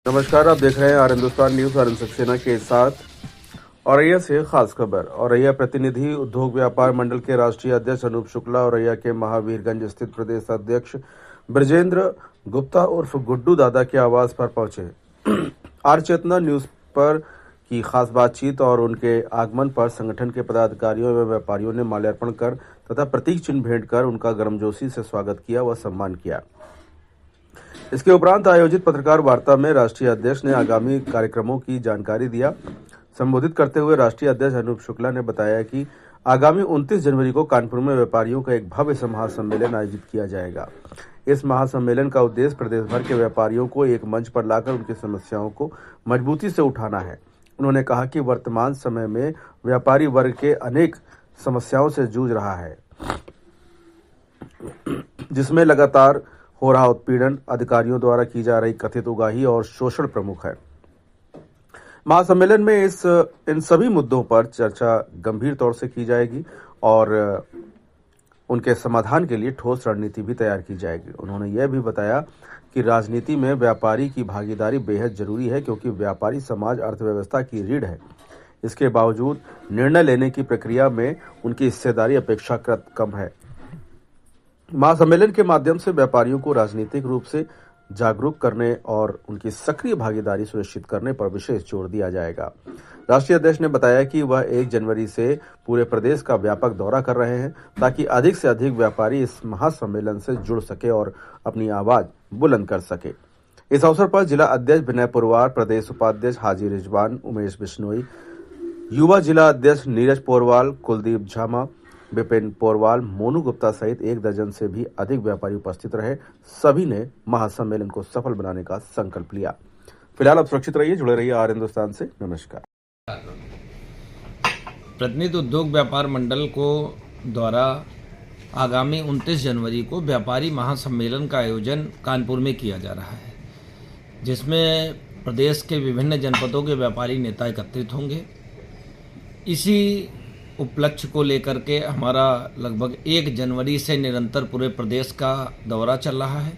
नमस्कार, आप देख रहे हैं आर हिंदुस्तान न्यूज और सक्सेना के साथ। औरैया से खास खबर। औरैया प्रतिनिधि उद्योग व्यापार मंडल के राष्ट्रीय अध्यक्ष अनूप शुक्ला औरैया के महावीरगंज स्थित प्रदेश अध्यक्ष ब्रजेंद्र गुप्ता उर्फ गुड्डू दादा के आवास पर पहुंचे। आर चेतना न्यूज पर की खास बातचीत और उनके आगमन पर संगठन के पदाधिकारियों एवं व्यापारियों ने माल्यार्पण कर तथा प्रतीक चिन्ह भेंट कर उनका गर्मजोशी से स्वागत किया व सम्मान किया। इसके उपरांत आयोजित पत्रकार वार्ता में राष्ट्रीय अध्यक्ष ने आगामी कार्यक्रमों की जानकारी दिया। संबोधित करते हुए राष्ट्रीय अध्यक्ष अनूप शुक्ला ने बताया कि आगामी 29 जनवरी को कानपुर में व्यापारियों का एक भव्य महासम्मेलन आयोजित किया जाएगा। इस महासम्मेलन का उद्देश्य प्रदेश भर के व्यापारियों को एक मंच पर लाकर उनकी समस्याओं को मजबूती से उठाना है। उन्होंने कहा कि वर्तमान समय में व्यापारी वर्ग के अनेक समस्याओं से जूझ रहा है, जिसमें लगातार हो रहा उत्पीड़न, अधिकारियों द्वारा की जा रही कथित उगाही और शोषण प्रमुख है। महासम्मेलन में इन सभी मुद्दों पर चर्चा गंभीर तौर से की जाएगी और उनके समाधान के लिए ठोस रणनीति भी तैयार की जाएगी। उन्होंने यह भी बताया कि राजनीति में व्यापारी की भागीदारी बेहद जरूरी है, क्योंकि व्यापारी समाज अर्थव्यवस्था की रीढ़ है। इसके बावजूद निर्णय लेने की प्रक्रिया में उनकी हिस्सेदारी अपेक्षाकृत कम है। महासम्मेलन के माध्यम से व्यापारियों को राजनीतिक रूप से जागरूक करने और उनकी सक्रिय भागीदारी सुनिश्चित करने पर विशेष जोर दिया जाएगा। राष्ट्रीय अध्यक्ष ने बताया कि वह 1 जनवरी से पूरे प्रदेश का व्यापक दौरा कर रहे हैं, ताकि अधिक से अधिक व्यापारी इस महासम्मेलन से जुड़ सके और अपनी आवाज बुलंद कर सके। इस अवसर पर जिला अध्यक्ष विनय पुरवार, प्रदेश उपाध्यक्ष हाजी रिजवान, उमेश बिश्नोई, युवा जिला अध्यक्ष नीरज पोरवाल, कुलदीप झामा, विपिन पोरवाल, मोनू गुप्ता सहित 1 दर्जन से भी अधिक व्यापारी उपस्थित रहे। सभी ने महासम्मेलन को सफल बनाने का संकल्प लिया। फिलहाल आप सुरक्षित रहिए, जुड़े रहिए आर हिंदुस्तान से। नमस्कार। प्रतिनिधि उद्योग व्यापार मंडल को द्वारा आगामी 29 जनवरी को व्यापारी महासम्मेलन का आयोजन कानपुर में किया जा रहा है, जिसमें प्रदेश के विभिन्न जनपदों के व्यापारी नेता एकत्रित होंगे। इसी उपलक्ष्य को लेकर के हमारा लगभग 1 जनवरी से निरंतर पूरे प्रदेश का दौरा चल रहा है।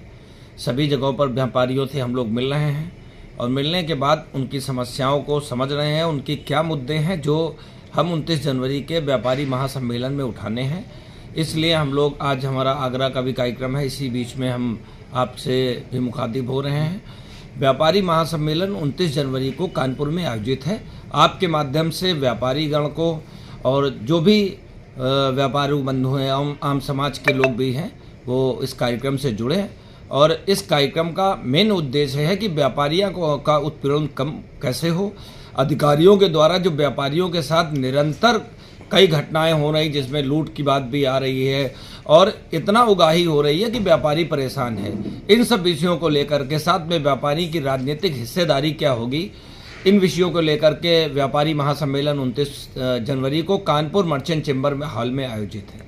सभी जगहों पर व्यापारियों से हम लोग मिल रहे हैं और मिलने के बाद उनकी समस्याओं को समझ रहे हैं, उनकी क्या मुद्दे हैं जो हम 29 जनवरी के व्यापारी महासम्मेलन में उठाने हैं। इसलिए हम लोग आज हमारा आगरा का भी कार्यक्रम है, इसी बीच में हम आपसे भी मुखातिब हो रहे हैं। व्यापारी महासम्मेलन 29 जनवरी को कानपुर में आयोजित है। आपके माध्यम से व्यापारीगण को और जो भी व्यापारी बंधु हैं, आम समाज के लोग भी हैं, वो इस कार्यक्रम से जुड़े हैं। और इस कार्यक्रम का मेन उद्देश्य है कि व्यापारियों का उत्पीड़न कम कैसे हो। अधिकारियों के द्वारा जो व्यापारियों के साथ निरंतर कई घटनाएं हो रही, जिसमें लूट की बात भी आ रही है और इतना उगाही हो रही है कि व्यापारी परेशान है। इन सब विषयों को लेकर के साथ में व्यापारी की राजनीतिक हिस्सेदारी क्या होगी, इन विषयों को लेकर के व्यापारी महासम्मेलन 29 जनवरी को कानपुर मर्चेंट चेंबर में हॉल में आयोजित है।